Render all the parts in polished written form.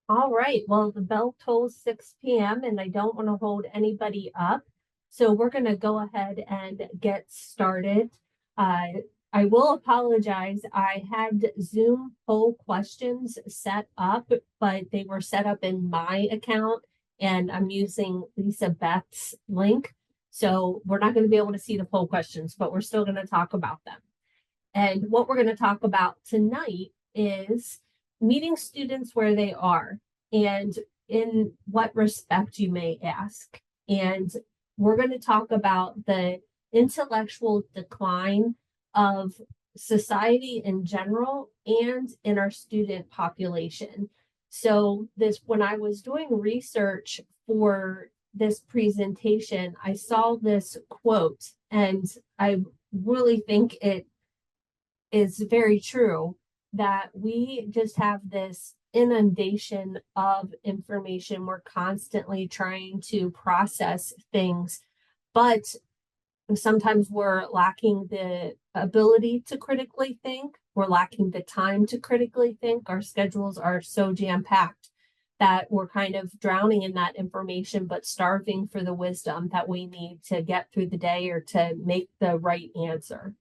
All right. Well, the bell tolls 6 p.m. and I don't want to hold anybody up. So we're going to go ahead and get started. Uh, I will apologize. I had Zoom poll questions set up, but they were set up in my account and I'm using Lisa Beth's link. So we're not going to be able to see the poll questions, but we're still going to talk about them. And what we're going to talk about tonight is meeting students where they are and in what respect, you may ask. And we're going to talk about the intellectual decline of society in general and in our student population. So this, when I was doing research for this presentation, I saw this quote and I really think it is very true that we just have this inundation of information. We're constantly trying to process things, but sometimes we're lacking the ability to critically think. We're lacking the time to critically think. Our schedules are so jam-packed that we're kind of drowning in that information, but starving for the wisdom that we need to get through the day or to make the right answer.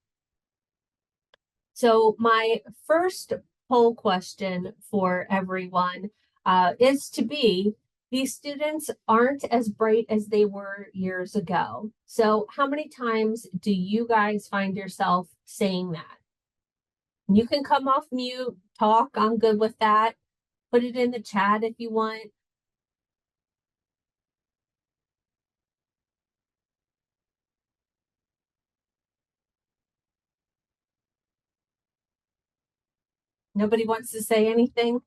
So my first poll question for everyone is to be, these students aren't as bright as they were years ago. So how many times do you guys find yourself saying that? You can come off mute, talk, I'm good with that. Put it in the chat if you want. Nobody wants to say anything?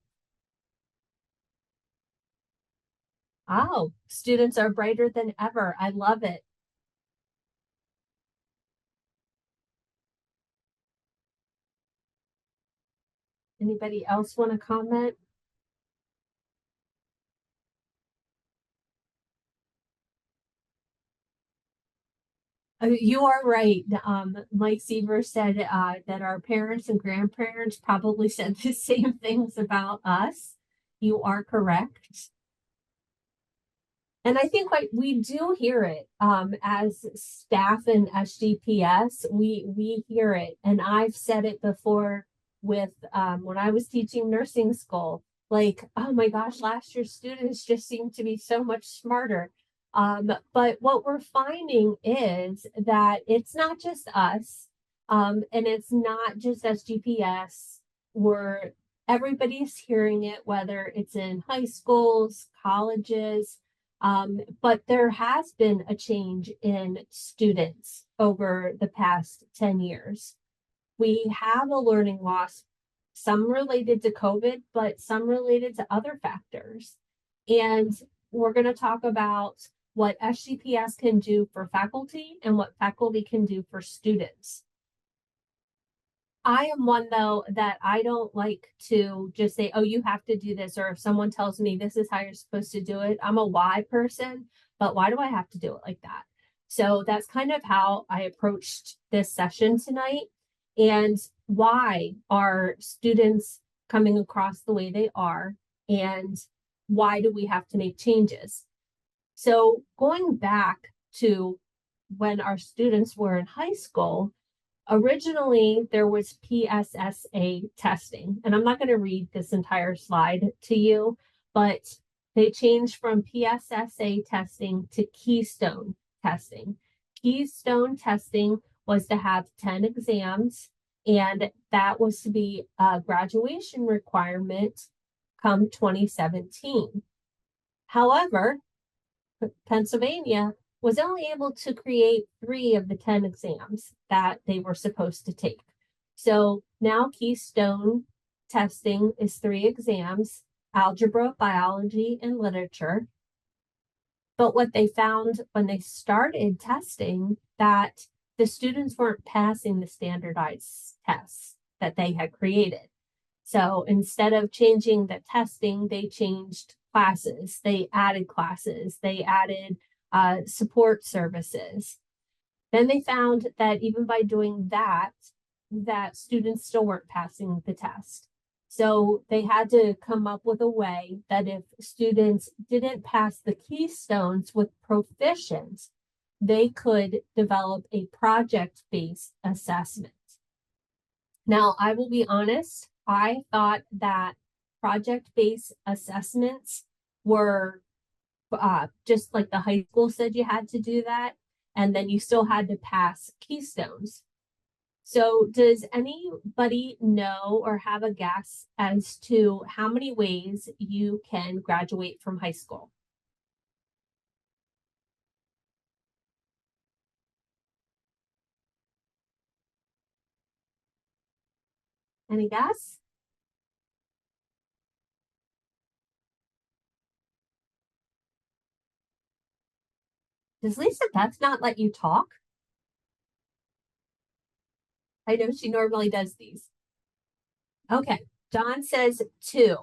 Oh, students are brighter than ever. I love it. Anybody else want to comment? You are right. Mike Seaver said that our parents and grandparents probably said the same things about us. You are correct. And I think like we do hear it as staff in SGPS, we hear it. And I've said it before with when I was teaching nursing school, like, oh my gosh, last year's students just seem to be so much smarter. But what we're finding is that it's not just us, and it's not just SGPS. We're everybody's hearing it, whether it's in high schools, colleges, but there has been a change in students over the past 10 years. We have a learning loss, some related to COVID, but some related to other factors. And we're going to talk about what SGPS can do for faculty and what faculty can do for students. I am one though that I don't like to just say, oh, you have to do this. Or if someone tells me this is how you're supposed to do it, I'm a why person, but why do I have to do it like that? So that's kind of how I approached this session tonight. And why are students coming across the way they are? And why do we have to make changes? So going back to when our students were in high school, originally there was PSSA testing, and I'm not going to read this entire slide to you, but they changed from PSSA testing to Keystone testing. Keystone testing was to have 10 exams, and that was to be a graduation requirement come 2017. However, Pennsylvania was only able to create 3 of the 10 exams that they were supposed to take. So now Keystone testing is 3 exams, algebra, biology, and literature. But what they found when they started testing, that the students weren't passing the standardized tests that they had created. So instead of changing the testing, they changed classes, they added support services. Then they found that even by doing that, that students still weren't passing the test. So they had to come up with a way that if students didn't pass the keystones with proficiency, they could develop a project-based assessment. Now, I will be honest, I thought that project-based assessments were just like the high school said you had to do that, and then you still had to pass keystones. So, does anybody know or have a guess as to how many ways you can graduate from high school? Any guess? Does Lisa Beth not let you talk? I know she normally does these. Okay, John says two.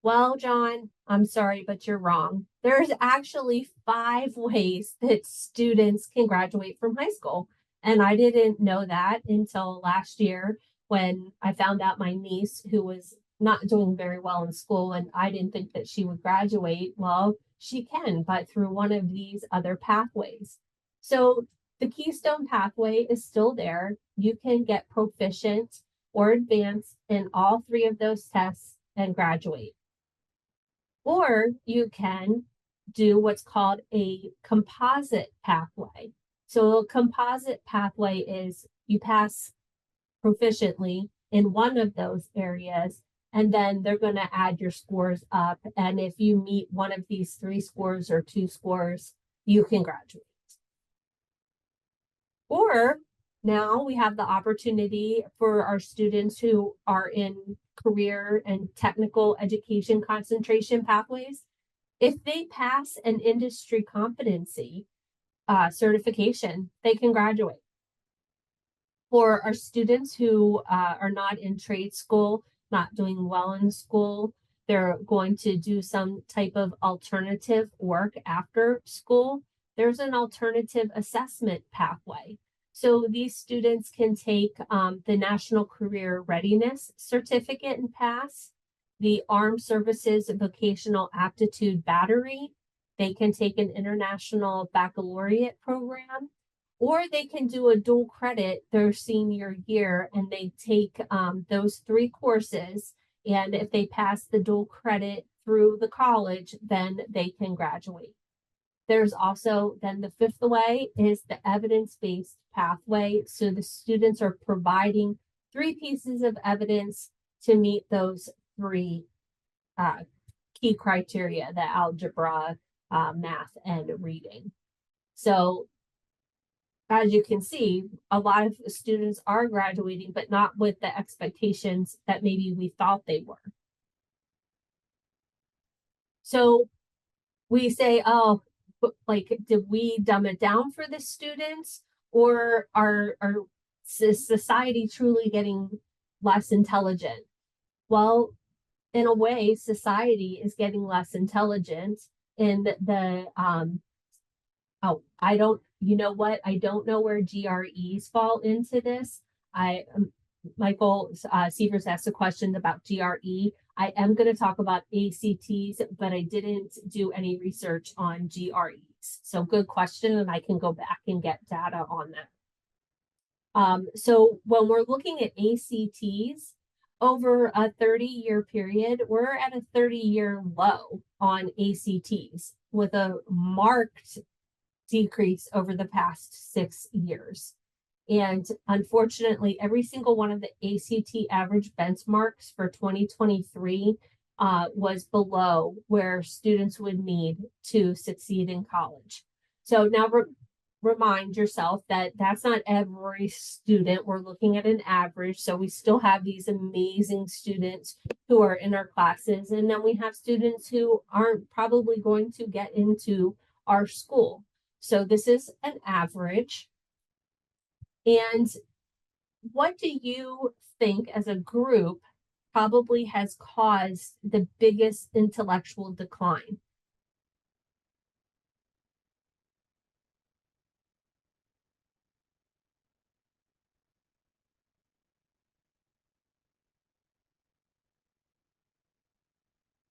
Well, John, I'm sorry, but you're wrong. There's actually 5 ways that students can graduate from high school. And I didn't know that until last year when I found out my niece, who was not doing very well in school, and I didn't think that she would graduate. Well, she can, but through one of these other pathways. So the Keystone pathway is still there. You can get proficient or advanced in all 3 of those tests and graduate. Or you can do what's called a composite pathway. So a composite pathway is you pass proficiently in one of those areas, and then they're going to add your scores up. And if you meet one of these 3 scores or 2 scores, you can graduate. Or now we have the opportunity for our students who are in career and technical education concentration pathways. If they pass an industry competency certification, they can graduate. For our students who are not in trade school, not doing well in school, they're going to do some type of alternative work after school. There's an alternative assessment pathway. So these students can take the National Career Readiness Certificate and pass, the Armed Services Vocational Aptitude Battery. They can take an International Baccalaureate program, or they can do a dual credit their senior year and they take those 3 courses. And if they pass the dual credit through the college, then they can graduate. There's also then the 5th way is the evidence-based pathway. So the students are providing 3 pieces of evidence to meet those 3 key criteria, the algebra, math, and reading. So as you can see, a lot of students are graduating, but not with the expectations that maybe we thought they were. So we say, oh, like, did we dumb it down for the students, or are society truly getting less intelligent? Well, in a way, society is getting less intelligent in the oh, I don't, you know what? I don't know where GREs fall into this. Michael Sievers asked a question about GRE. I am going to talk about ACTs, but I didn't do any research on GREs. So good question, and I can go back and get data on that. So when we're looking at ACTs, over a 30-year period, we're at a 30-year low on ACTs with a marked decrease over the past 6 years. And unfortunately, every single one of the ACT average benchmarks for 2023 was below where students would need to succeed in college. So now remind yourself that that's not every student. We're looking at an average. So we still have these amazing students who are in our classes. And then we have students who aren't probably going to get into our school. So this is an average. And what do you think as a group probably has caused the biggest intellectual decline?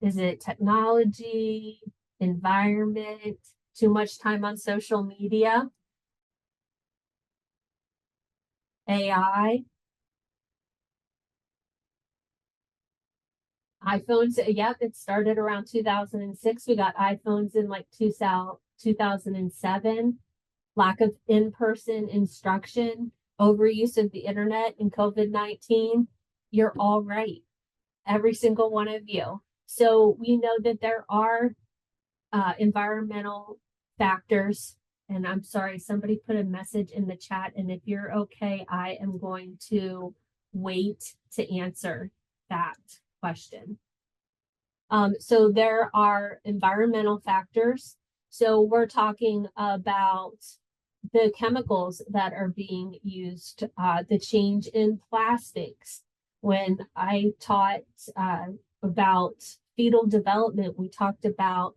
Is it technology, environment, too much time on social media, AI, iPhones? Yep, it started around 2006. We got iPhones in like 2007. Lack of in-person instruction, overuse of the internet, and COVID-19. You're all right, every single one of you. So we know that there are environmental factors. And I'm sorry, somebody put a message in the chat. And if you're okay, I am going to wait to answer that question. So there are environmental factors. So we're talking about the chemicals that are being used, the change in plastics. When I taught about fetal development, we talked about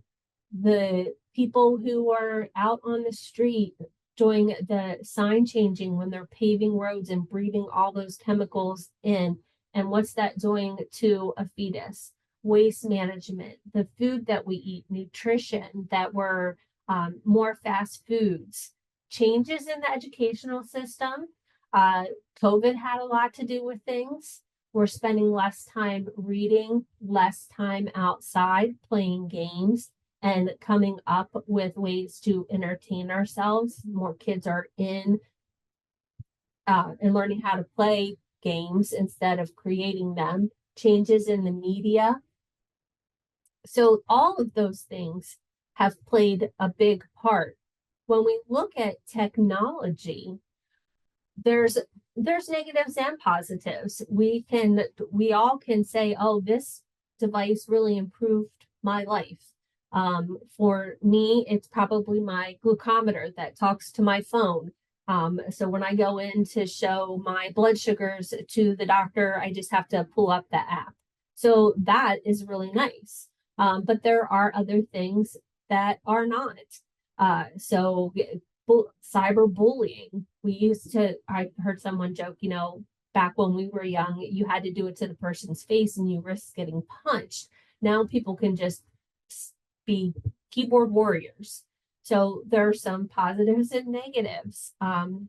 the people who are out on the street doing the sign changing when they're paving roads and breathing all those chemicals in. And what's that doing to a fetus? Waste management, the food that we eat, nutrition, that we're more fast foods, changes in the educational system. COVID had a lot to do with things. We're spending less time reading, less time outside playing games, and coming up with ways to entertain ourselves. More kids are in and learning how to play games instead of creating them. Changes in the media. So all of those things have played a big part. When we look at technology, there's negatives and positives. We all can say, oh, this device really improved my life. For me, it's probably my glucometer that talks to my phone. So when I go in to show my blood sugars to the doctor, I just have to pull up the app. So that is really nice. But there are other things that are not. So cyberbullying. I heard someone joke, back when we were young, you had to do it to the person's face and you risk getting punched. Now people can just be keyboard warriors. So there are some positives and negatives.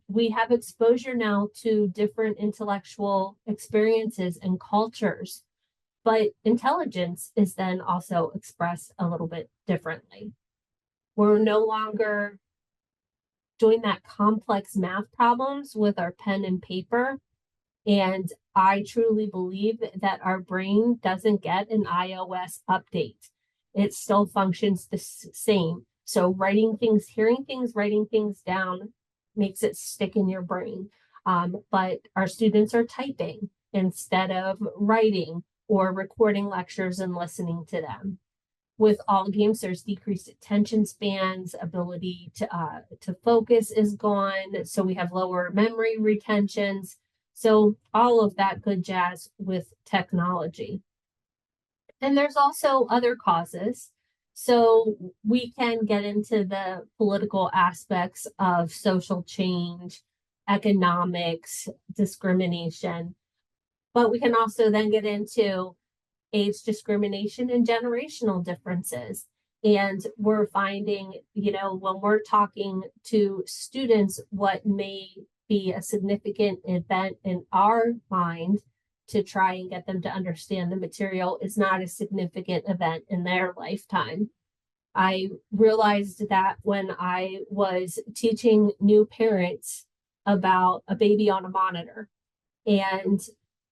We have exposure now to different intellectual experiences and cultures, but intelligence is then also expressed a little bit differently. We're no longer doing that complex math problems with our pen and paper. And I truly believe that our brain doesn't get an iOS update. It still functions the same. So writing things, hearing things, writing things down makes it stick in your brain. But our students are typing instead of writing or recording lectures and listening to them. With all games, there's decreased attention spans, ability to focus is gone. So we have lower memory retentions. So all of that good jazz with technology. And there's also other causes. So we can get into the political aspects of social change, economics, discrimination, but we can also then get into age discrimination and generational differences. And we're finding, when we're talking to students, what may be a significant event in our mind to try and get them to understand the material is not a significant event in their lifetime. I realized that when I was teaching new parents about a baby on a monitor. And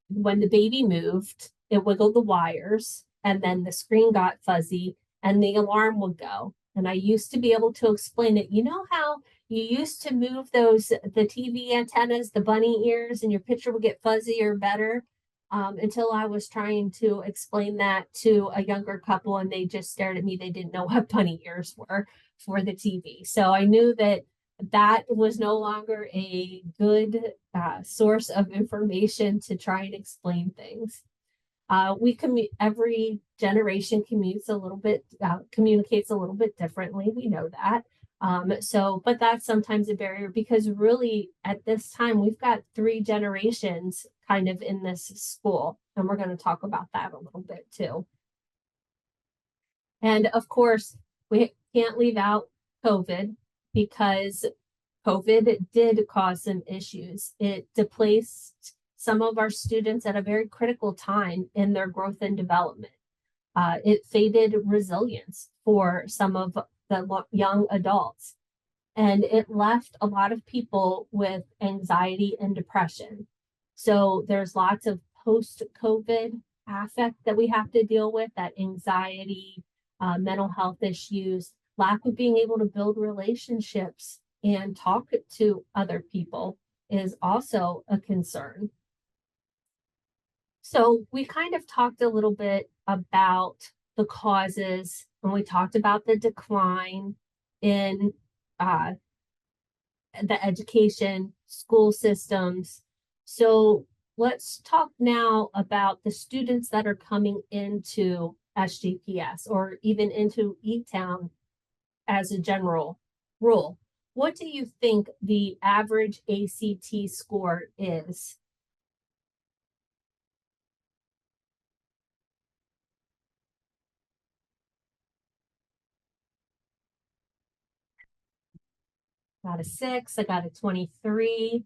when the baby moved, it wiggled the wires, and then the screen got fuzzy and the alarm would go. And I used to be able to explain it. You know how you used to move the TV antennas, the bunny ears, and your picture would get fuzzy or better? Until I was trying to explain that to a younger couple, and they just stared at me. They didn't know what bunny ears were for the TV. So I knew that was no longer a good source of information to try and explain things. Every generation communicates a little bit differently. We know that. But that's sometimes a barrier, because really at this time, we've got 3 generations kind of in this school, and we're going to talk about that a little bit too. And of course, we can't leave out COVID because COVID did cause some issues. It displaced some of our students at a very critical time in their growth and development. It faded resilience for some of the young adults, and it left a lot of people with anxiety and depression. So there's lots of post-COVID affect that we have to deal with, that anxiety, mental health issues, lack of being able to build relationships and talk to other people is also a concern. So we kind of talked a little bit about the causes, and we talked about the decline in the education, school systems. So let's talk now about the students that are coming into SGPS or even into E-Town as a general rule. What do you think the average ACT score is? Got a 6, I got a 23.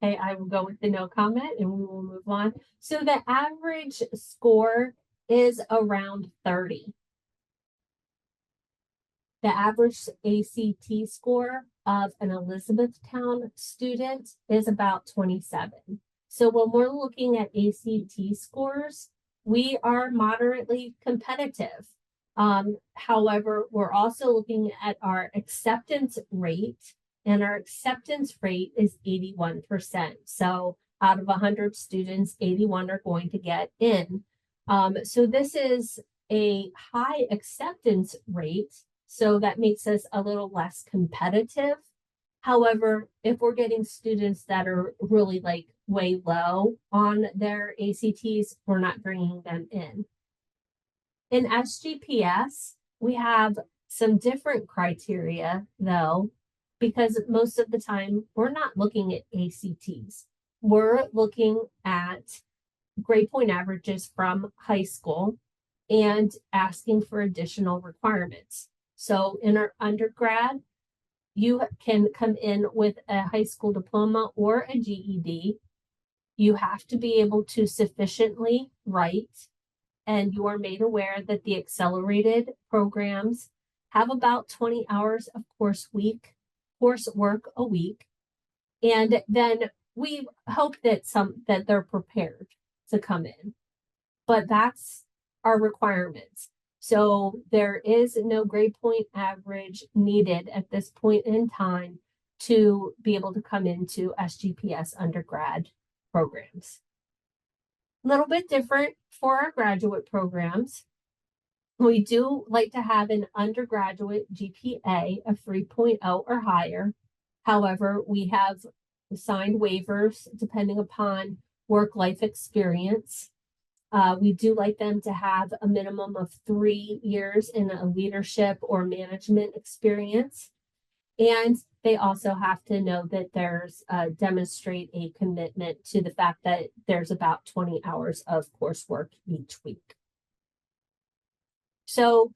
Okay, I will go with the no comment and we will move on. So the average score is around 30. The average ACT score of an Elizabethtown student is about 27. So when we're looking at ACT scores, we are moderately competitive. However, we're also looking at our acceptance rate, and our acceptance rate is 81%. So out of 100 students, 81 are going to get in. So this is a high acceptance rate, so that makes us a little less competitive. However, if we're getting students that are really like way low on their ACTs, we're not bringing them in. In SGPS, we have some different criteria though, because most of the time we're not looking at ACTs. We're looking at grade point averages from high school and asking for additional requirements. So in our undergrad, you can come in with a high school diploma or a GED. You have to be able to sufficiently write, and you are made aware that the accelerated programs have about 20 hours of coursework a week. And then we hope that they're prepared to come in. But that's our requirements. So there is no grade point average needed at this point in time to be able to come into SGPS undergrad programs. A little bit different for our graduate programs. We do like to have an undergraduate GPA of 3.0 or higher. However, we have signed waivers depending upon work-life experience. We do like them to have a minimum of 3 years in a leadership or management experience. And they also have to know that there's demonstrate a commitment to the fact that there's about 20 hours of coursework each week. So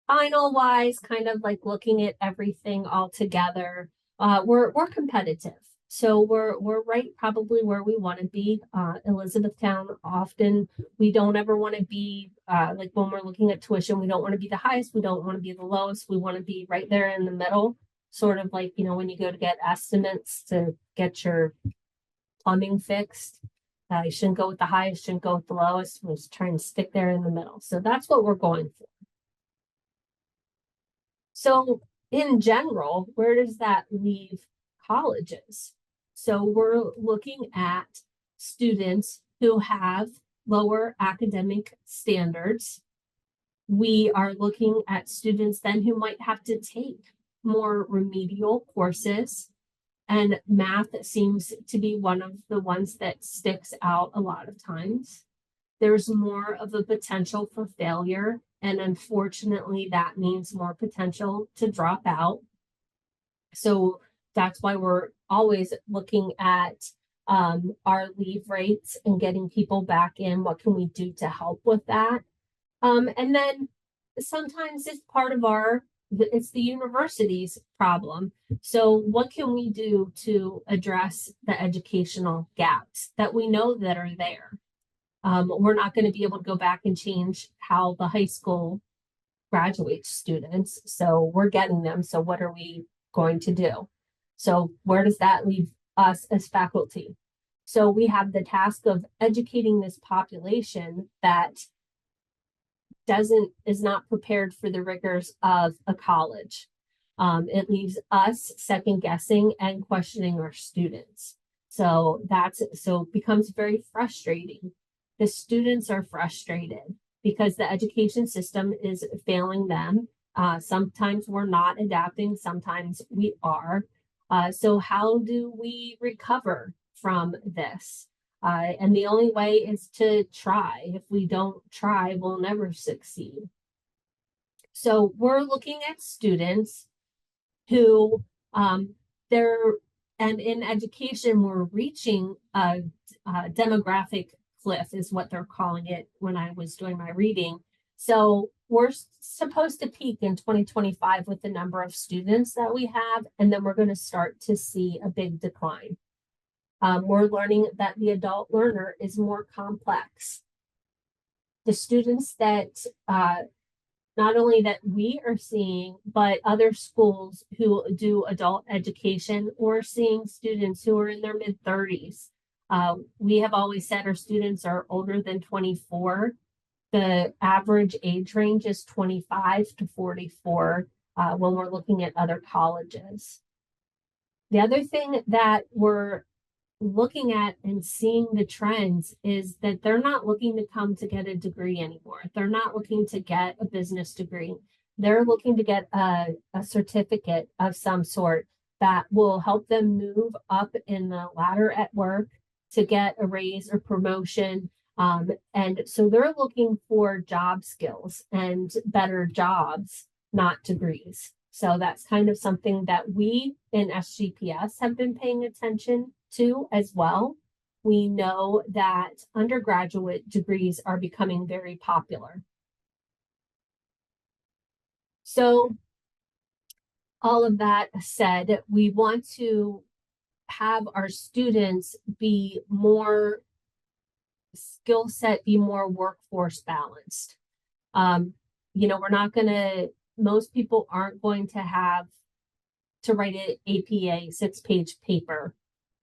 final wise, kind of like looking at everything all together, we're competitive. So we're right probably where we want to be. Elizabethtown, often we don't ever want to be like when we're looking at tuition, we don't want to be the highest, we don't want to be the lowest, we want to be right there in the middle, sort of like, you know, when you go to get estimates to get your plumbing fixed. You shouldn't go with the highest, shouldn't go with the lowest. We're just trying to stick there in the middle. So that's what we're going for. So in general, where does that leave colleges? So we're looking at students who have lower academic standards. We are looking at students then who might have to take more remedial courses. And math seems to be one of the ones that sticks out a lot of times. There's more of a potential for failure. And unfortunately, that means more potential to drop out. So that's why we're always looking at our leave rates and getting people back in. What can we do to help with that? And then sometimes it's part of it's the university's problem. So what can we do to address the educational gaps that we know that are there? We're not going to be able to go back and change how the high school graduates students. So we're getting them. So what are we going to do? So where does that leave us as faculty? So we have the task of educating this population that is not prepared for the rigors of a college. It leaves us second guessing and questioning our students. So it becomes very frustrating. The students are frustrated because the education system is failing them. Sometimes we're not adapting, sometimes we are. So how do we recover from this? And the only way is to try. If we don't try, we'll never succeed. So we're looking at students who and in education, we're reaching a demographic cliff is what they're calling it when I was doing my reading. So we're supposed to peak in 2025 with the number of students that we have, and then we're going to start to see a big decline. We're learning that the adult learner is more complex. The students that not only that we are seeing, but other schools who do adult education, or seeing students who are in their mid-30s. We have always said our students are older than 24. The average age range is 25 to 44 when we're looking at other colleges. The other thing that we're looking at and seeing the trends is that they're not looking to come to get a degree anymore. They're not looking to get a business degree. They're looking to get a certificate of some sort that will help them move up in the ladder at work to get a raise or promotion. And so they're looking for job skills and better jobs, not degrees. So that's kind of something that we in SGPS have been paying attention to as well. We know that undergraduate degrees are becoming very popular. So all of that said, we want to have our students be more skill set, be more workforce balanced. We're not going to, most people aren't going to have to write an APA 6-page paper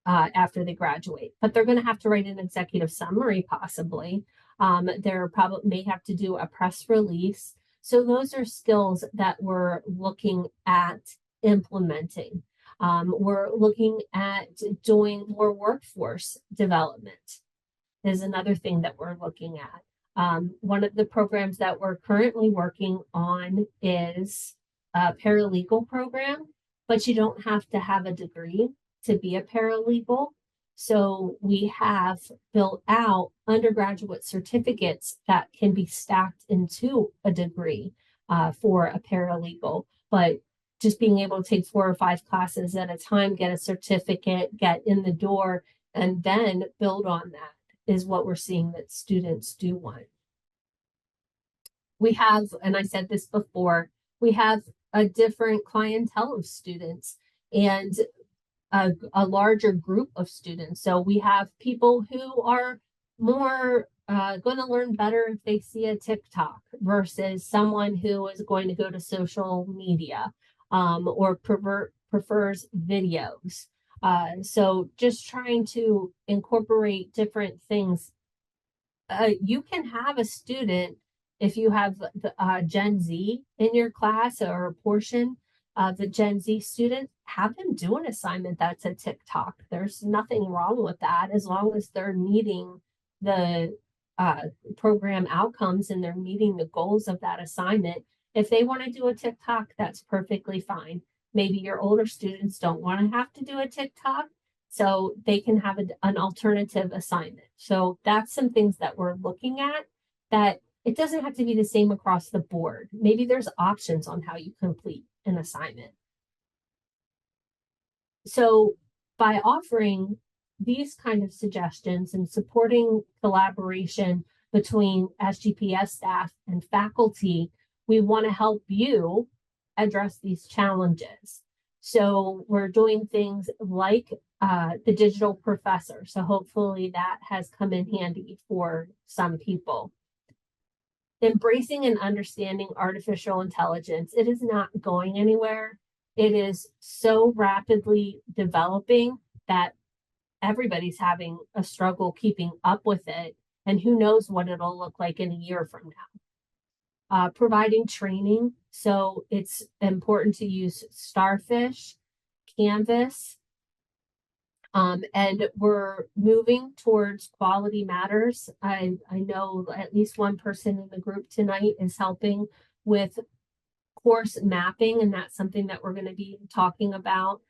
after they graduate, but they're going to have to write an executive summary possibly. They're probably may have to do a press release. So those are skills that we're looking at implementing. We're looking at doing more workforce development is another thing that we're looking at. One of the programs that we're currently working on is a paralegal program, but you don't have to have a degree to be a paralegal. So we have built out undergraduate certificates that can be stacked into a degree for a paralegal. But just being able to take 4 or 5 classes at a time, get a certificate, get in the door, and then build on that is what we're seeing that students do want. We have, and I said this before, we have a different clientele of students and a larger group of students. So we have people who are more going to learn better if they see a TikTok versus someone who is going to go to social media or prefers videos. So just trying to incorporate different things. You can have a student, if you have the Gen Z in your class or a portion of the Gen Z student, have them do an assignment that's a TikTok. There's nothing wrong with that as long as they're meeting the program outcomes and they're meeting the goals of that assignment. If they want to do a TikTok, that's perfectly fine. Maybe your older students don't want to have to do a TikTok, so they can have an alternative assignment. So that's some things that we're looking at, that it doesn't have to be the same across the board. Maybe there's options on how you complete an assignment. So by offering these kind of suggestions and supporting collaboration between SGPS staff and faculty, we want to help you address these challenges. So we're doing things like the digital professor. So hopefully that has come in handy for some people. Embracing and understanding artificial intelligence. It is not going anywhere. It is so rapidly developing that everybody's having a struggle keeping up with it. And who knows what it'll look like in a year from now. Providing training. So it's important to use Starfish, Canvas, and we're moving towards quality matters. I know at least one person in the group tonight is helping with course mapping, and that's something that we're going to be talking about.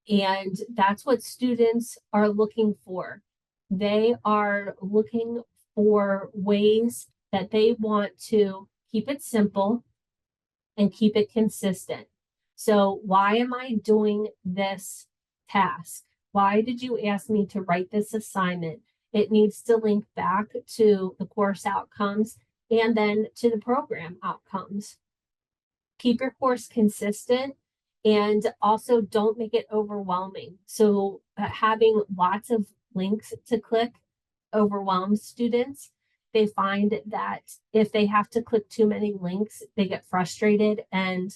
And that's what students are looking for. They are looking for ways that they want to keep it simple and keep it consistent. So why am I doing this task? Why did you ask me to write this assignment? It needs to link back to the course outcomes and then to the program outcomes. Keep your course consistent and also don't make it overwhelming. So having lots of links to click overwhelms students. They find that if they have to click too many links, they get frustrated and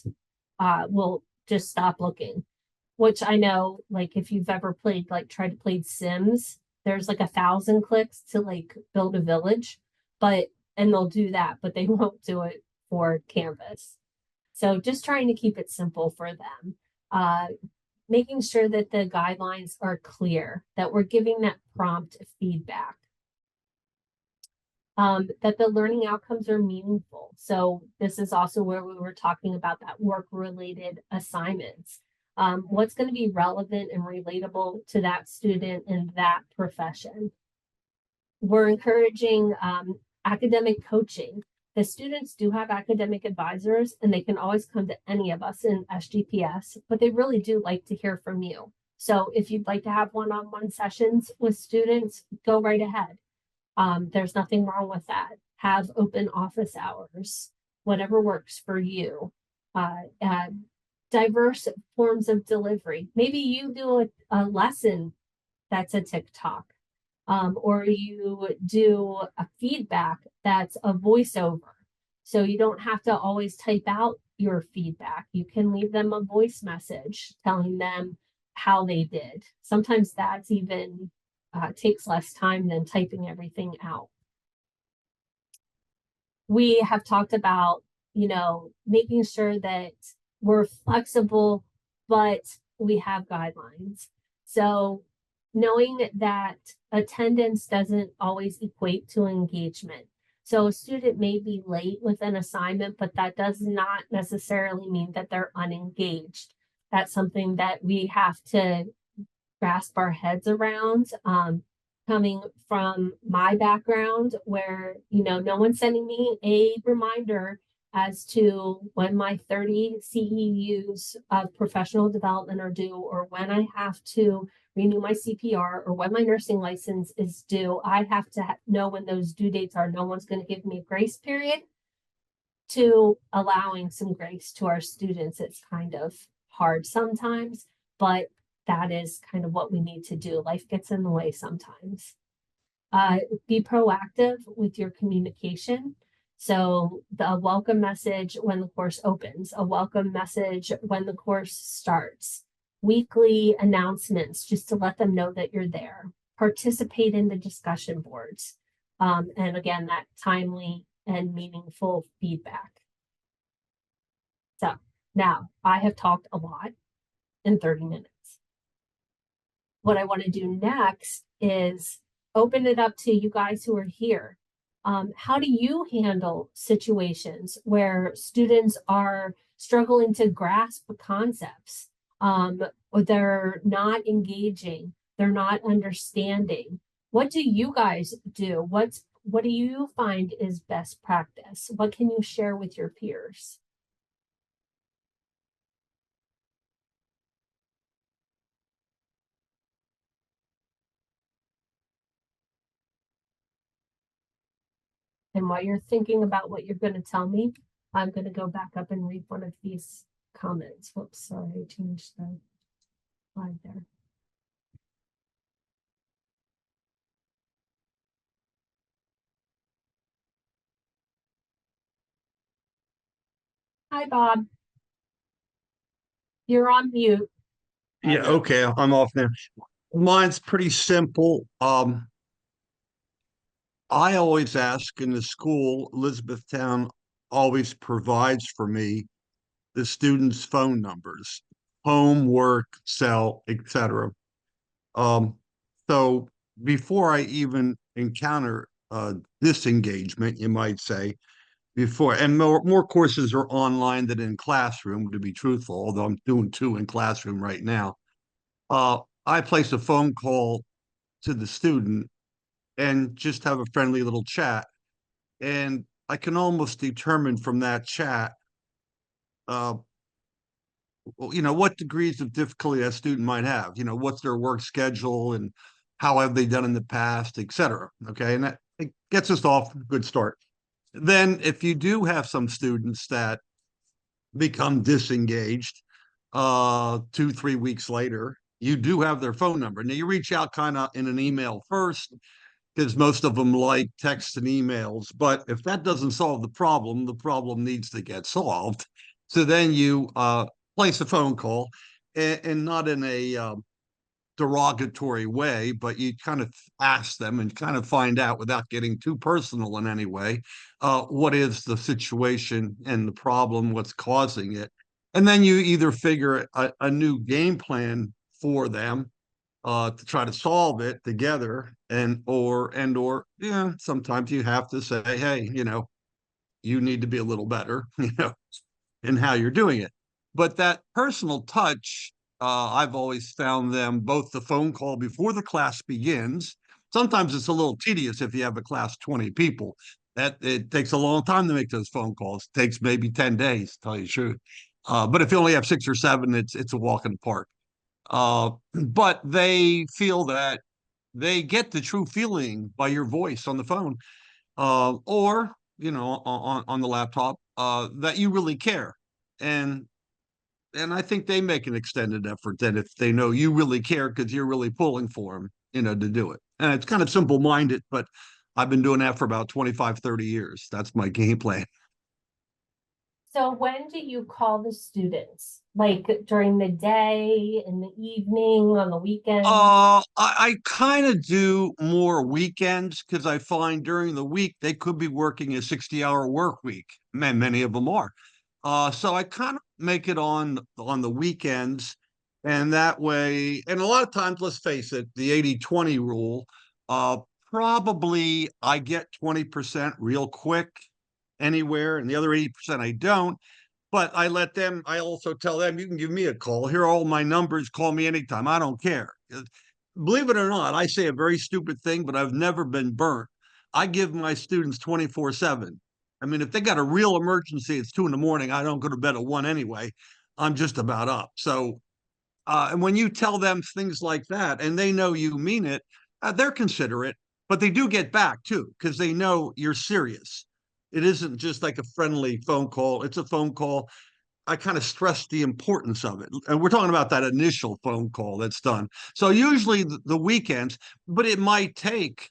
will just stop looking. Which I know, like if you've ever played, like tried to play Sims, there's like 1,000 clicks to like build a village, and they'll do that, but they won't do it for Canvas. So just trying to keep it simple for them. Making sure that the guidelines are clear, that we're giving that prompt feedback. That the learning outcomes are meaningful. So this is also where we were talking about that work-related assignments. What's going to be relevant and relatable to that student in that profession? We're encouraging academic coaching. The students do have academic advisors and they can always come to any of us in SGPS, but they really do like to hear from you. So if you'd like to have one-on-one sessions with students, go right ahead. There's nothing wrong with that. Have open office hours, whatever works for you. Diverse forms of delivery. Maybe you do a lesson that's a TikTok, or you do a feedback that's a voiceover. So you don't have to always type out your feedback. You can leave them a voice message telling them how they did. Sometimes that's even takes less time than typing everything out. We have talked about, making sure that we're flexible, but we have guidelines. So knowing that attendance doesn't always equate to engagement. So a student may be late with an assignment, but that does not necessarily mean that they're unengaged. That's something that we have to grasp our heads around. Coming from my background where, no one's sending me a reminder as to when my 30 CEUs of professional development are due, or when I have to renew my CPR, or when my nursing license is due. I have to know when those due dates are. No one's going to give me a grace period. To allowing some grace to our students, it's kind of hard sometimes, but that is kind of what we need to do. Life gets in the way sometimes. Be proactive with your communication. So the welcome message when the course opens, a welcome message when the course starts, weekly announcements just to let them know that you're there. Participate in the discussion boards. And again, that timely and meaningful feedback. So now I have talked a lot in 30 minutes. What I want to do next is open it up to you guys who are here. How do you handle situations where students are struggling to grasp concepts, or they're not engaging, they're not understanding? What do you guys do? What do you find is best practice? What can you share with your peers? And while you're thinking about what you're going to tell me, I'm going to go back up and read one of these comments. Whoops, sorry, I changed the slide there. Hi, Bob. You're on mute. Yeah, okay, I'm off now. Mine's pretty simple. I always ask in the school, Elizabethtown always provides for me the students' phone numbers, home, work, cell, etc. Um, so before I even encounter disengagement, you might say, before, and more courses are online than in classroom, to be truthful, although I'm doing two in classroom right now. I place a phone call to the student and just have a friendly little chat. And I can almost determine from that chat, uh, what degrees of difficulty a student might have, what's their work schedule and how have they done in the past, et cetera. Okay. And that it gets us off a good start. Then, if you do have some students that become disengaged 2, 3 weeks later, you do have their phone number. Now, you reach out kind of in an email first because most of them like texts and emails. But if that doesn't solve the problem needs to get solved. So then you place a phone call, and not in a derogatory way, but you kind of ask them and kind of find out without getting too personal in any way, what is the situation and the problem, what's causing it. And then you either figure a new game plan for them to try to solve it together, or yeah, sometimes you have to say, hey, you need to be a little better, in how you're doing it. But that personal touch, I've always found them both the phone call before the class begins. Sometimes it's a little tedious if you have a class 20 people. That it takes a long time to make those phone calls. It takes maybe 10 days, to tell you the truth. But if you only have 6 or 7, it's a walk in the park. But they feel that they get the true feeling by your voice on the phone, or on the laptop, that you really care, and and I think they make an extended effort then if they know you really care because you're really pulling for them, to do it. And it's kind of simple minded, but I've been doing that for about 25, 30 years. That's my game plan. So when do you call the students? Like during the day, in the evening, on the weekends? I kind of do more weekends because I find during the week they could be working a 60-hour work week. Man, many of them are. So I kind of make it on the weekends, and that way, and a lot of times, let's face it, the 80-20 rule, uh, probably I get 20% real quick anywhere, and the other 80% I don't. But I also tell them, you can give me a call. Here are all my numbers. Call me anytime. I don't care. Believe it or not, I say a very stupid thing, but I've never been burnt. I give my students 24/7. I mean, if they got a real emergency, it's 2 in the morning. I don't go to bed at 1 anyway. I'm just about up. So, and when you tell them things like that and they know you mean it, they're considerate, but they do get back too because they know you're serious. It isn't just like a friendly phone call. It's a phone call. I kind of stress the importance of it. And we're talking about that initial phone call that's done. So usually the weekends, but it might take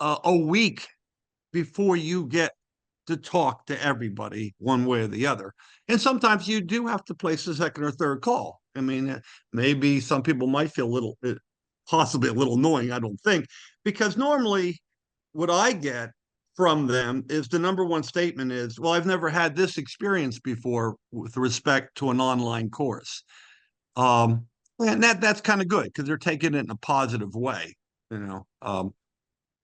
a week before you get to talk to everybody one way or the other. And sometimes you do have to place a second or third call. I mean, maybe some people might feel a little, possibly a little annoying, I don't think, because normally what I get from them is the number one statement is, well, I've never had this experience before with respect to an online course. Um, and that's kind of good because they're taking it in a positive way, you know.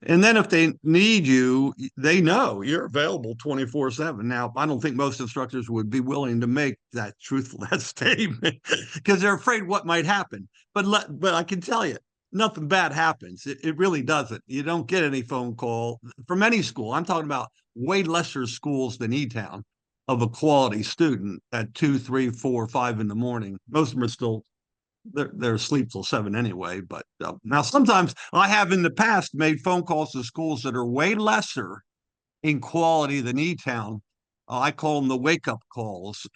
And then if they need you, they know you're available 24/7. Now, I don't think most instructors would be willing to make that truthful that statement because they're afraid what might happen. But I can tell you, nothing bad happens. It really doesn't. You don't get any phone call from any school. I'm talking about way lesser schools than E-Town of a quality student at 2, 3, 4, 5 in the morning. Most of them are still they're asleep till 7 anyway. But now sometimes I have in the past made phone calls to schools that are way lesser in quality than E-Town. I call them the wake-up calls.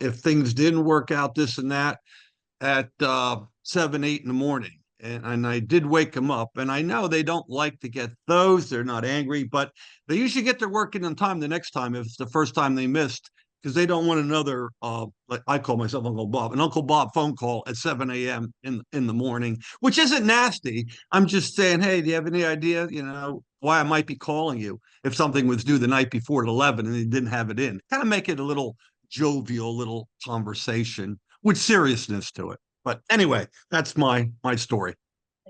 If things didn't work out, this and that, at 7, 8 in the morning. And I did wake them up. And I know they don't like to get those. They're not angry, but they usually get their work in on time the next time if it's the first time they missed, because they don't want another, like I call myself Uncle Bob, an Uncle Bob phone call at 7 a.m. in the morning, which isn't nasty. I'm just saying, hey, do you have any idea, why I might be calling you if something was due the night before at 11 and they didn't have it in? Kind of make it a little jovial, little conversation with seriousness to it. But anyway, that's my story.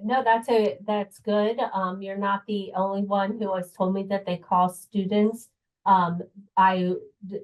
No, that's good. You're not the only one who has told me that they call students. I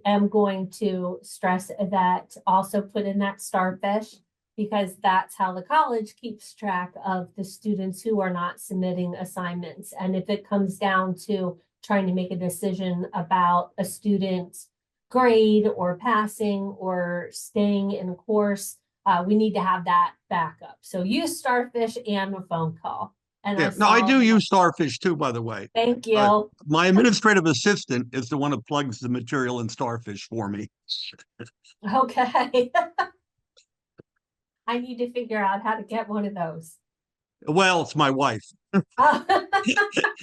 am going to stress that also put in that starfish, because that's how the college keeps track of the students who are not submitting assignments. And if it comes down to trying to make a decision about a student's grade or passing or staying in course, we need to have that backup. So use starfish and a phone call. And Yeah, no, I do use Starfish too, by the way. Thank you. My administrative assistant is the one who plugs the material in Starfish for me. Okay. I need to figure out how to get one of those. Well, it's my wife.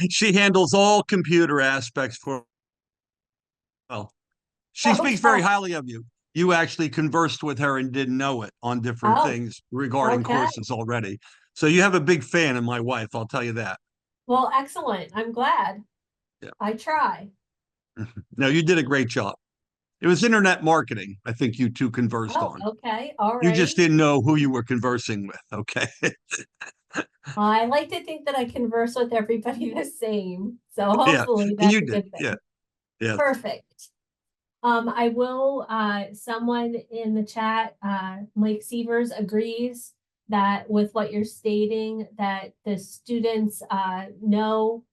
She handles all computer aspects for, well, she speaks very highly of you. You actually conversed with her and didn't know it on different things regarding courses already. So you have a big fan in my wife, I'll tell you that. Well, excellent. I'm glad. Yeah. I try. No, you did a great job. It was internet marketing, I think you two conversed on. Okay. All right. You just didn't know who you were conversing with. Okay. I like to think that I converse with everybody the same. So hopefully that's a good thing. Yeah. Yeah. Perfect. I will, someone in the chat, Mike Sievers agrees that with what you're stating, that the students, know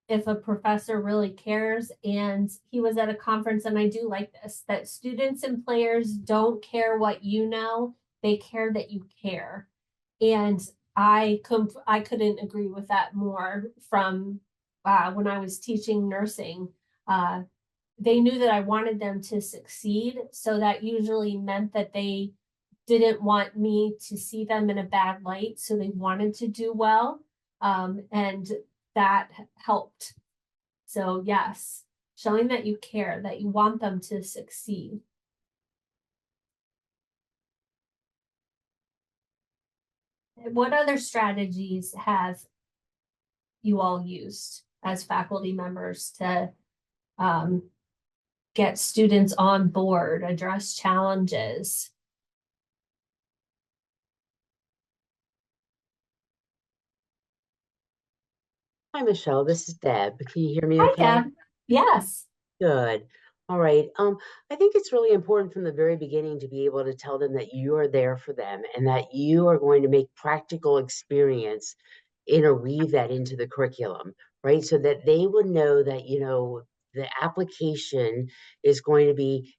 if a professor really cares. And he was at a conference, and I do like this, that students and players don't care what you know, they care that you care. And I couldn't agree with that more from, when I was teaching nursing. They knew that I wanted them to succeed. So that usually meant that they didn't want me to see them in a bad light. So they wanted to do well. And that helped. So yes, showing that you care, that you want them to succeed. What other strategies have you all used as faculty members to get students on board, address challenges? Hi, Michelle. This is Deb. Can you hear me okay? Hi, Deb. Yes. Good. All right. I think it's really important from the very beginning to be able to tell them that you are there for them and that you are going to make practical experience interweave that into the curriculum, right? So that they would know that, the application is going to be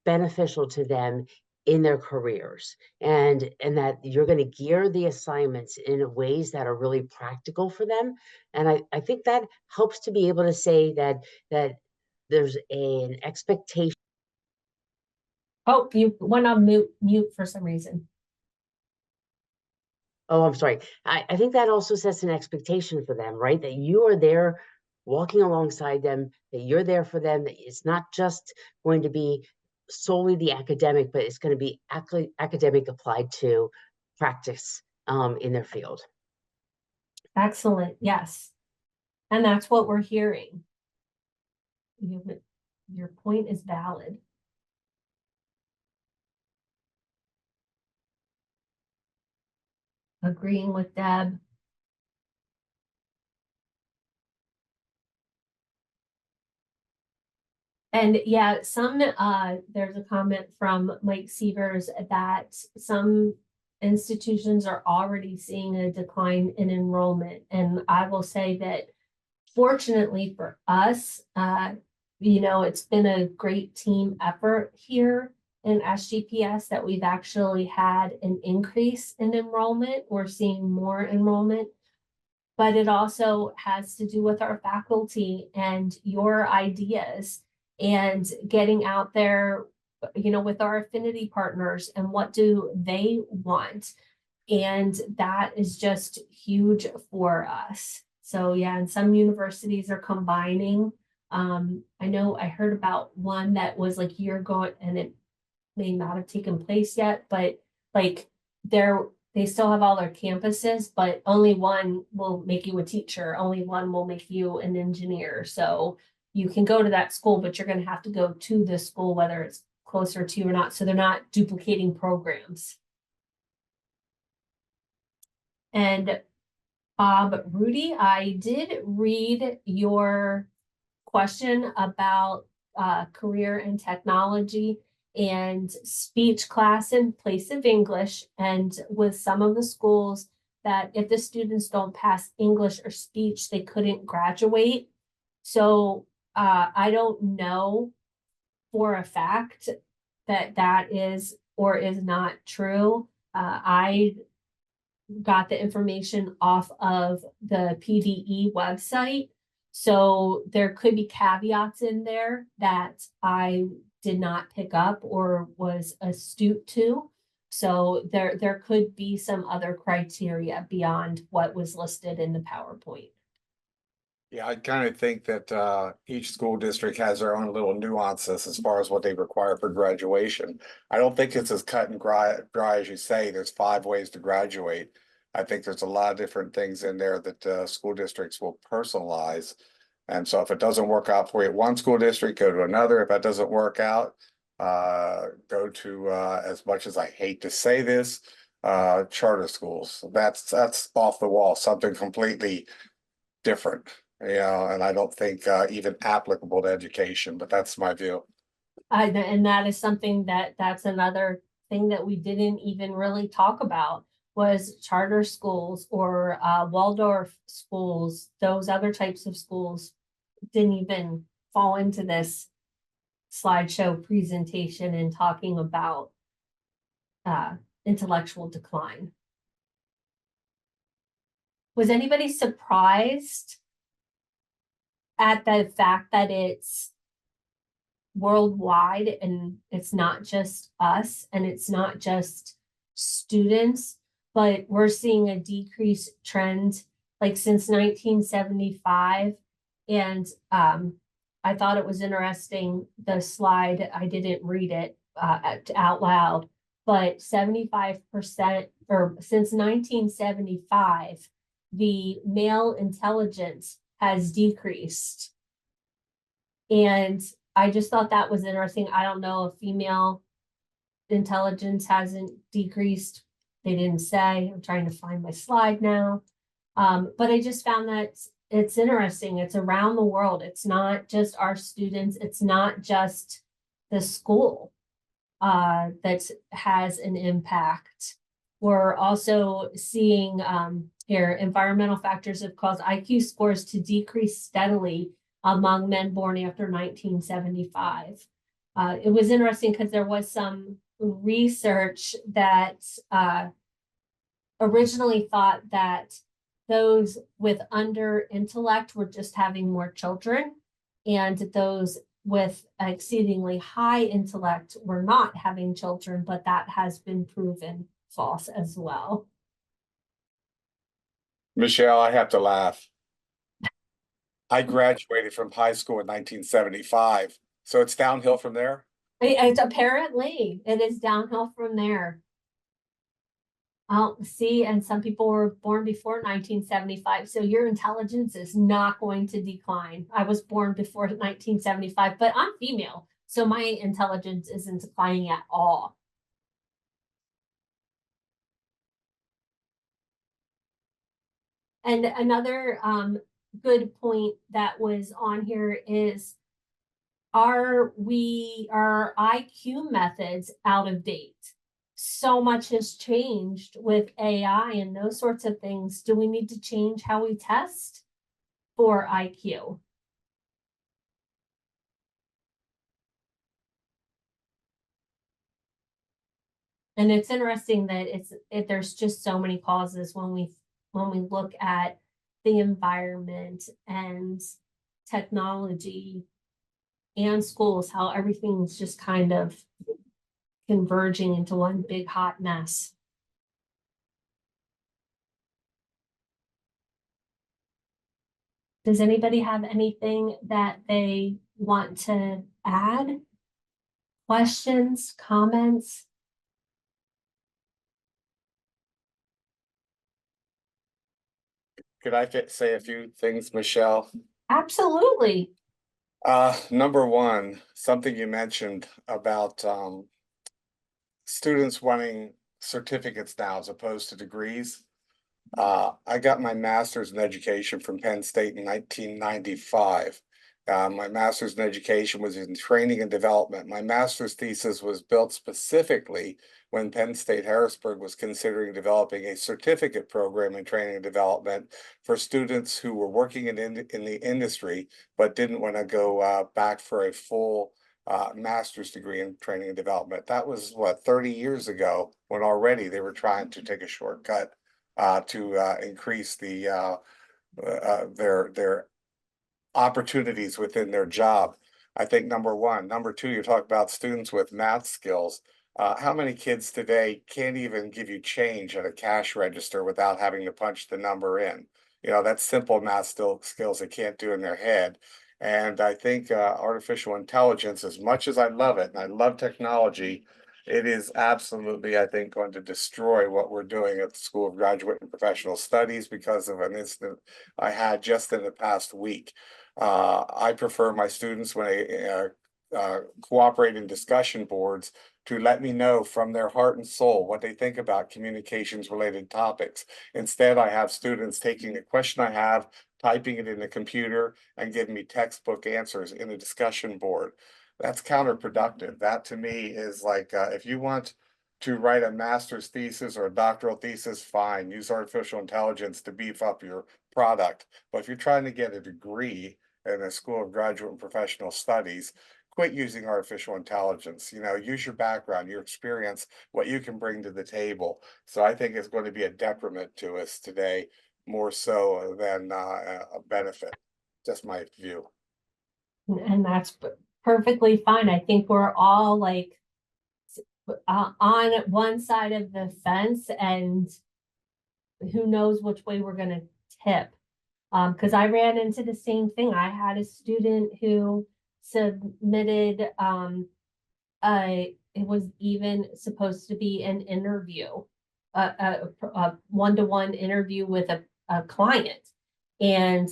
beneficial to them in their careers, and that you're going to gear the assignments in ways that are really practical for them. And I think that helps to be able to say that there's an expectation. Oh, you went on mute for some reason. Oh, I'm sorry. I think that also sets an expectation for them, right? That you are there walking alongside them, that you're there for them, that it's not just going to be solely the academic, but it's going to be academic applied to practice in their field. Excellent. Yes. And that's what we're hearing. Your point is valid. Agreeing with Deb. And yeah, there's a comment from Mike Sievers that some institutions are already seeing a decline in enrollment. And I will say that fortunately for us, it's been a great team effort here in SGPS that we've actually had an increase in enrollment. We're seeing more enrollment. but it also has to do with our faculty and your ideas and getting out there, you know, with our affinity partners and what do they want. And that is just huge for us. So yeah, and some universities are combining. I know I heard about one that was like you're going, and it may not have taken place yet, but like they still have all their campuses, but only one will make you a teacher, only one will make you an engineer. So you can go to that school, but you're going to have to go to this school, whether it's closer to you or not. So they're not duplicating programs. And Rudy, I did read your question about career and technology and speech class in place of English. And with some of the schools that if the students don't pass English or speech, they couldn't graduate. So I don't know for a fact that that is or is not true. I got the information off of the PDE website. So there could be caveats in there that I did not pick up or was astute to. So there could be some other criteria beyond what was listed in the PowerPoint. Yeah, I kind of think that each school district has their own little nuances as far as what they require for graduation. I don't think it's as cut and dry as you say. There's 5 ways to graduate. I think there's a lot of different things in there that school districts will personalize. And so if it doesn't work out for you at one school district, go to another. If that doesn't work out, go to as much as I hate to say this, charter schools. That's off the wall, something completely different. Yeah, and I don't think even applicable to education, but that's my view. And that is something that's another thing that we didn't even really talk about was charter schools or Waldorf schools. Those other types of schools didn't even fall into this slideshow presentation and talking about intellectual decline. Was anybody surprised at the fact that it's worldwide and it's not just us and it's not just students, but we're seeing a decreased trend like since 1975? And I thought it was interesting, the slide, I didn't read it out loud, but 75% or since 1975, the male intelligence has decreased. And I just thought that was interesting. I don't know if female intelligence hasn't decreased. They didn't say. I'm trying to find my slide now. But I just found that it's interesting. It's around the world. It's not just our students. It's not just the school that has an impact. We're also seeing here, environmental factors have caused IQ scores to decrease steadily among men born after 1975. It was interesting because there was some research that originally thought that those with under intellect were just having more children, and those with exceedingly high intellect were not having children, but that has been proven false as well. Michelle, I have to laugh. I graduated from high school in 1975, so it's downhill from there. Apparently, it is downhill from there. See, and some people were born before 1975, so your intelligence is not going to decline. I was born before 1975, but I'm female, so my intelligence isn't declining at all. And another good point that was on here is, are our IQ methods out of date? So much has changed with AI and those sorts of things. Do we need to change how we test for IQ? And it's interesting that there's just so many causes when we look at the environment and technology and schools, how everything's just kind of converging into one big hot mess. Does anybody have anything that they want to add? Questions, comments? Could I say a few things, Michelle? Absolutely. Number one, something you mentioned about students wanting certificates now as opposed to degrees. I got my master's in education from Penn State in 1995. My master's in education was in training and development. My master's thesis was built specifically when Penn State Harrisburg was considering developing a certificate program in training and development for students who were working in the industry but didn't want to go back for a full master's degree in training and development. That was what, 30 years ago, when already they were trying to take a shortcut to increase their opportunities within their job. I think number one. Number two, you talk about students with math skills. How many kids today can't even give you change at a cash register without having to punch the number in? You know, that's simple math skills they can't do in their head. And I think artificial intelligence, as much as I love it, and I love technology, it is absolutely, I think, going to destroy what we're doing at the School of Graduate and Professional Studies because of an incident I had just in the past week. I prefer my students, when they cooperate in discussion boards, to let me know from their heart and soul what they think about communications related topics. Instead, I have students taking a question I have, typing it in the computer, and giving me textbook answers in a discussion board. That's counterproductive. That to me is like, if you want to write a master's thesis or a doctoral thesis, fine, use artificial intelligence to beef up your product. But if you're trying to get a degree in a School of Graduate and Professional Studies, quit using artificial intelligence. You know, use your background, your experience, what you can bring to the table. So I think it's going to be a detriment to us today, more so than a benefit. Just my view. And that's perfectly fine. I think we're all like on one side of the fence, and who knows which way we're going to tip. Because I ran into the same thing. I had a student who submitted it was even supposed to be an interview, a one-to-one interview with a client, and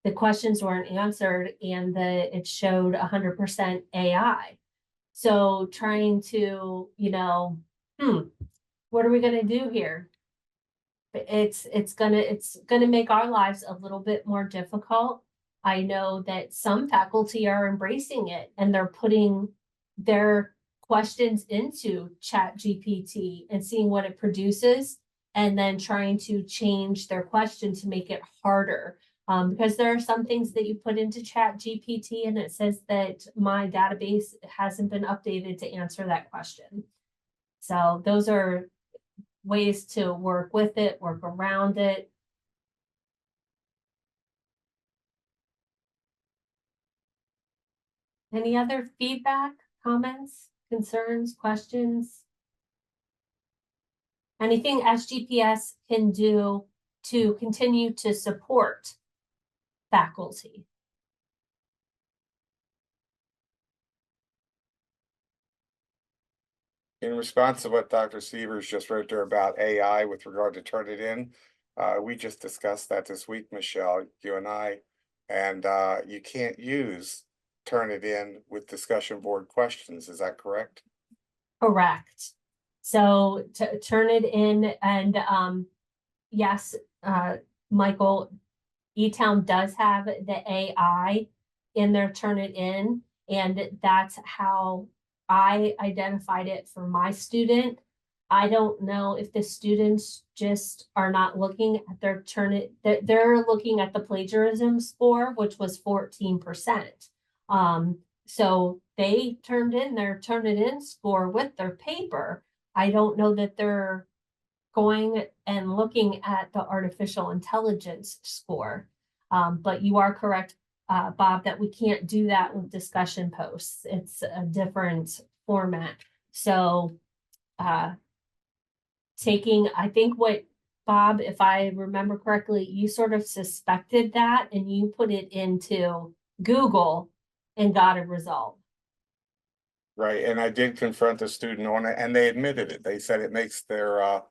the questions weren't answered, and it showed 100% AI. So trying to, what are we gonna do here? It's gonna make our lives a little bit more difficult. I know that some faculty are embracing it, and they're putting their questions into ChatGPT and seeing what it produces, and then trying to change their question to make it harder. Because there are some things that you put into ChatGPT and it says that my database hasn't been updated to answer that question. So those are ways to work with it, work around it. Any other feedback, comments, concerns, questions? Anything SGPS can do to continue to support faculty? In response to what Dr. Sievers just wrote there about AI with regard to Turnitin, we just discussed that this week, Michelle, you and I, and you can't use Turnitin with discussion board questions. Is that correct? Correct. So to Turnitin, and yes, Michael, eTown does have the AI in their Turnitin, and that's how I identified it for my student. I don't know if the students just are not looking at their Turnitin, they're looking at the plagiarism score, which was 14%. So they turned in their Turnitin score with their paper. I don't know that they're going and looking at the artificial intelligence score. But you are correct, Bob, that we can't do that with discussion posts. It's a different format. So I think what, Bob, if I remember correctly, you sort of suspected that and you put it into Google and got a result. Right, and I did confront the student on it, and they admitted it. They said it makes their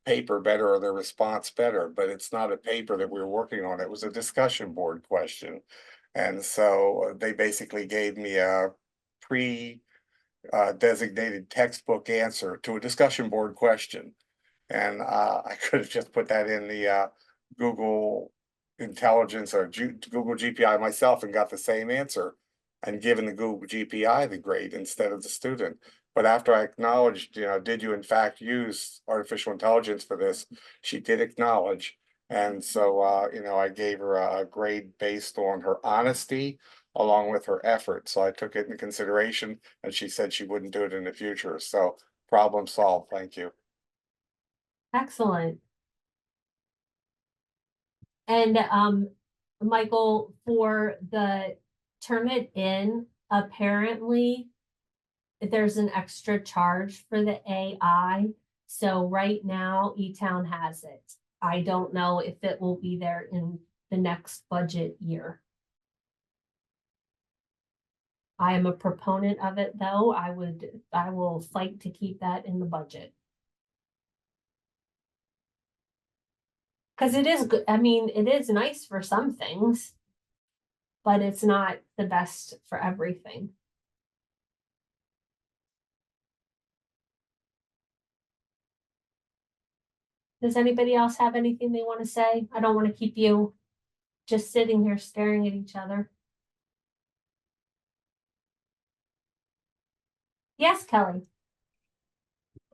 paper better or their response better, but it's not a paper that we were working on. It was a discussion board question. And so they basically gave me a designated textbook answer to a discussion board question. And I could have just put that in the Google Intelligence or Google GPI myself and got the same answer and given the Google GPI the grade instead of the student. But after I acknowledged, did you in fact use artificial intelligence for this? She did acknowledge. And so, I gave her a grade based on her honesty along with her effort. So I took it into consideration and she said she wouldn't do it in the future. So problem solved. Thank you. Excellent. And Michael, for the turn it in, apparently there's an extra charge for the AI. So right now, eTown has it. I don't know if it will be there in the next budget year. I am a proponent of it, though. I will fight to keep that in the budget. Because it is good. I mean, it is nice for some things, but it's not the best for everything. Does anybody else have anything they want to say? I don't want to keep you just sitting here staring at each other. Yes, Kelly.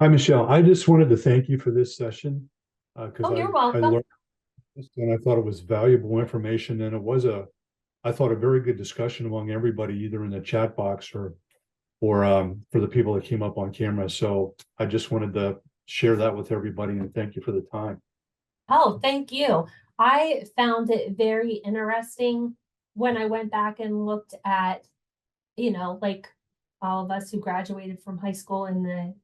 Hi, Michelle. I just wanted to thank you for this session. Because Oh, you're I welcome. learned this and I thought it was valuable information, and it was I thought a very good discussion among everybody, either in the chat box or for the people that came up on camera. So I just wanted to share that with everybody and thank you for the time. Oh, thank you. I found it very interesting when I went back and looked at, like all of us who graduated from high school in the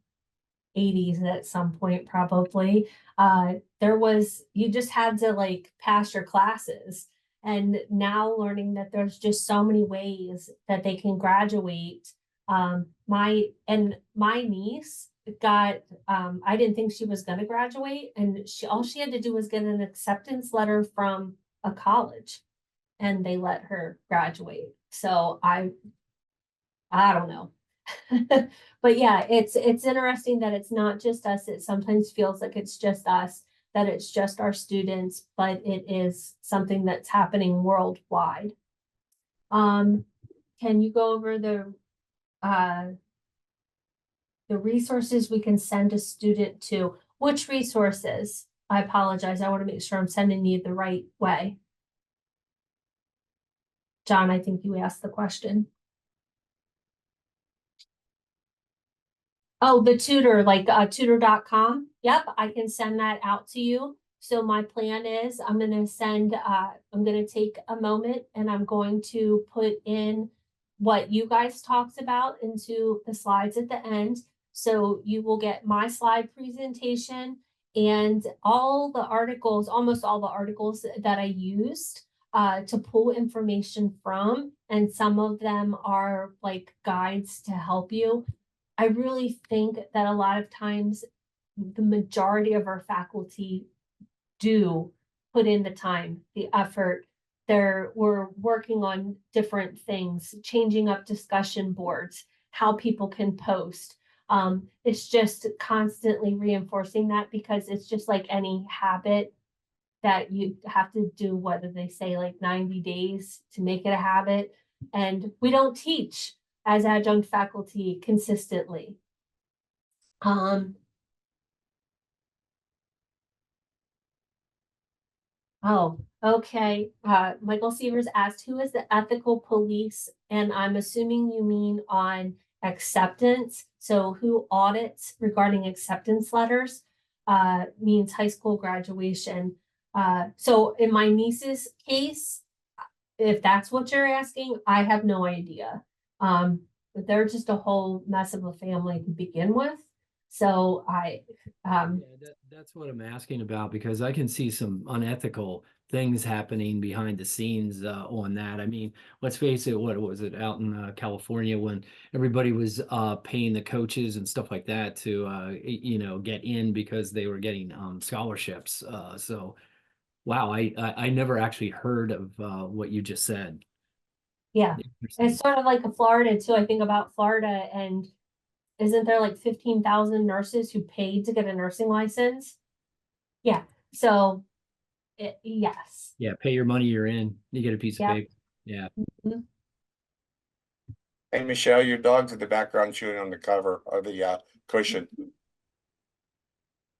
80s at some point, probably. You just had to like pass your classes. And now learning that there's just so many ways that they can graduate. My niece got I didn't think she was going to graduate, and all she had to do was get an acceptance letter from a college and they let her graduate. So I don't know. But yeah, it's interesting that it's not just us. It sometimes feels like it's just us, that it's just our students, but it is something that's happening worldwide. Can you go over the resources we can send a student to? Which resources? I apologize. I want to make sure I'm sending you the right way. John, I think you asked the question. Oh, the tutor, like tutor.com. Yep, I can send that out to you. So my plan is I'm going to take a moment and I'm going to put in what you guys talked about into the slides at the end. So you will get my slide presentation and all the articles, almost all the articles that I used to pull information from. And some of them are like guides to help you. I really think that a lot of times the majority of our faculty do put in the time, the effort. We're working on different things, changing up discussion boards, how people can post. It's just constantly reinforcing that, because it's just like any habit that you have to do, whether they say like 90 days to make it a habit. And we don't teach as adjunct faculty consistently. Oh, okay. Michael Sievers asked, who is the ethical police? And I'm assuming you mean on acceptance. So who audits regarding acceptance letters? means high school graduation. So in my niece's case, if that's what you're asking, I have no idea. But they're just a whole mess of a family to begin with. So Yeah, that's what I'm asking about, because I can see some unethical things happening behind the scenes on that. I mean, let's face it, what was it out in California when everybody was paying the coaches and stuff like that to you know, get in because they were getting scholarships. So wow, I never actually heard of what you just said. yeah, Interesting. it's sort of like a Florida too. I think about Florida, and isn't there like 15,000 nurses who paid to get a nursing license? Yeah, so yes. Yeah, pay your money, you're in. You get a piece of Yeah. paper. Yeah. Hey, Michelle, your dog's in the background chewing on the cover of the cushion.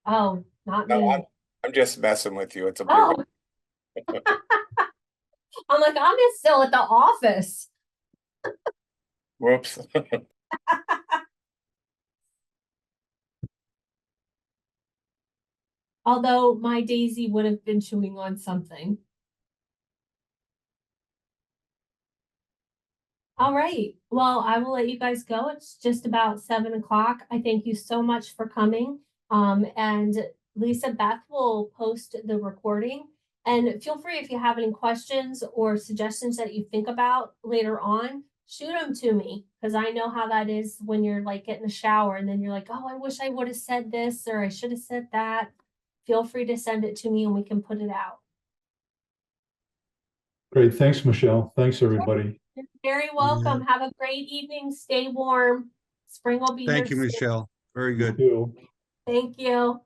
Oh, not No, me. I'm just messing with you. It's a blue. Oh, I'm like, I'm just still at the office. Whoops. Although my Daisy would have been chewing on something. All right. Well, I will let you guys go. It's just about 7 o'clock. I thank you so much for coming. And Lisa Beth will post the recording. And feel free, if you have any questions or suggestions that you think about later on, shoot them to me, because I know how that is when you're like getting a shower and then you're like, oh, I wish I would have said this or I should have said that. Feel free to send it to me and we can put it out. Great. Thanks, Michelle. Thanks, everybody. You're very welcome. Have a great evening. Stay warm. Spring will be here Thank you, soon. Michelle. Very You good. too. Thank you.